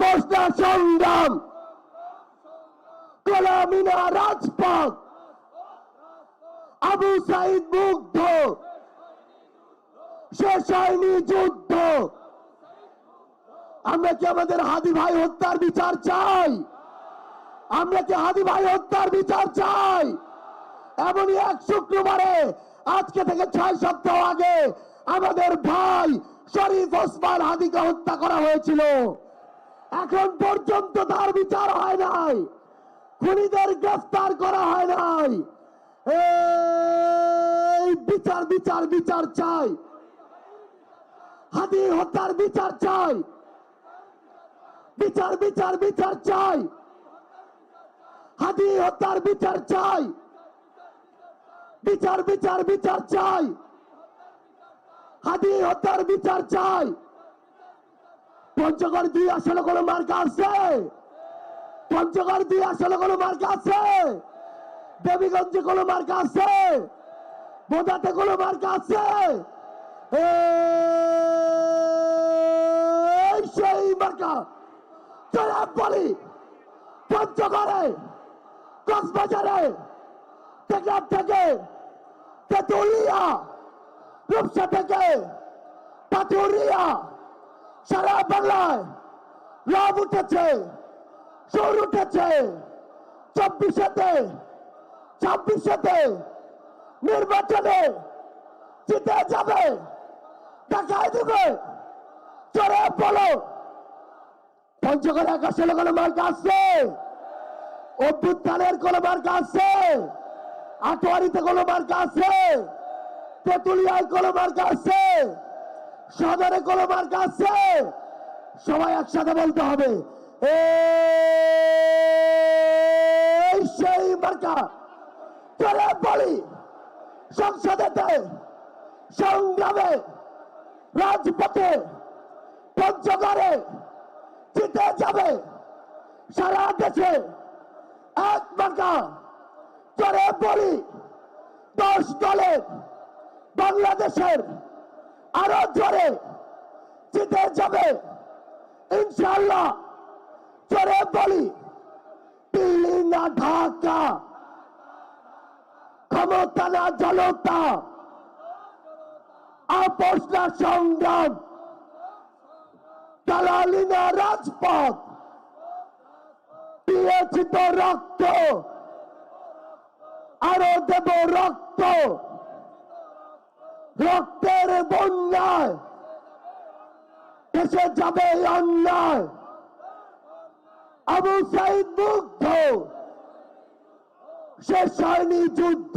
আপোষটা সংগ্রাম, গোলামিনা রাজপথ, আবু সাইদ মুগ্ধ, শেষ হয়নি যুদ্ধ। আমরা কি আমাদের হাদি ভাই হত্যার বিচার চাই? আমরা কি হাদি ভাই হত্যার বিচার চাই? এমনই এক শুক্রবারে আজকে থেকে 6 সপ্তাহ আগে আমাদের ভাই শরীফ ওসমান হাদিকে হত্যা করা হয়েছিল। এখন পর্যন্ত তার বিচার হয় নাই, খুনিদের গ্রেফতার করা হয় নাই। এই বিচার বিচার বিচার চাই, হাদি হত্যার বিচার চাই, বিচার বিচার বিচার চাই, হাদি হত্যার বিচার চাই, বিচার বিচার বিচার চাই, হাদি হত্যার বিচার চাই। পঞ্চগড় 2 আসলে কোনো মার্কা আছে? পঞ্চগড় 2 আসলে কোনো মার্কা আছে? দেবীগঞ্জে কোনো মার্কা আছে? বোদাতে কোনো মার্কা আছে? সেই মার্কা চলে বলি পঞ্চগড়ে, কক্সবাজারে, টেকনাফ থেকে, তেতুলিয়া, রূপসা থেকে, পাথুরিয়া, সারা বাংলায় লাভ উঠেছে, সুর উঠেছে। 24-তে 26-তে নির্বাচনে জিতে যাবে, দেখায় দিবে। চলে বলো পঞ্চগড়ে আসলে কোনো মার্কা আছে? অভ্যুত্থানের কোনো মার্কা আছে? আটোয়ারিতে কোনো মার্কা আছে? তেতুলিয়ায় কোনো মার্কা আছে? সদরে কোনো মার্কা আছে? সবাই একসাথে বলতে হবে সেই মার্কা। চলে বলি সংসদেতে, সংগ্রামে, রাজপথে, পঞ্চগড়ে জিতে যাবে সারা দেশে এক মার্কা। চলে বলি 10 দলের বাংলাদেশের আরো জোরে জিতে যাবে ইনশাআল্লাহ। চলে বলি দিল্লি না ঢাকা, ক্ষমতা না জনতা, আপোষ না সংগ্রাম, দালালি না রাজপথ। দিয়েছি তো রক্ত, আরো দেব রক্ত। রক্তের বন্যায় দেশে যাবে অন্যায়। আবু সাইদ মুগ্ধ, শেষ হয়নি যুদ্ধ।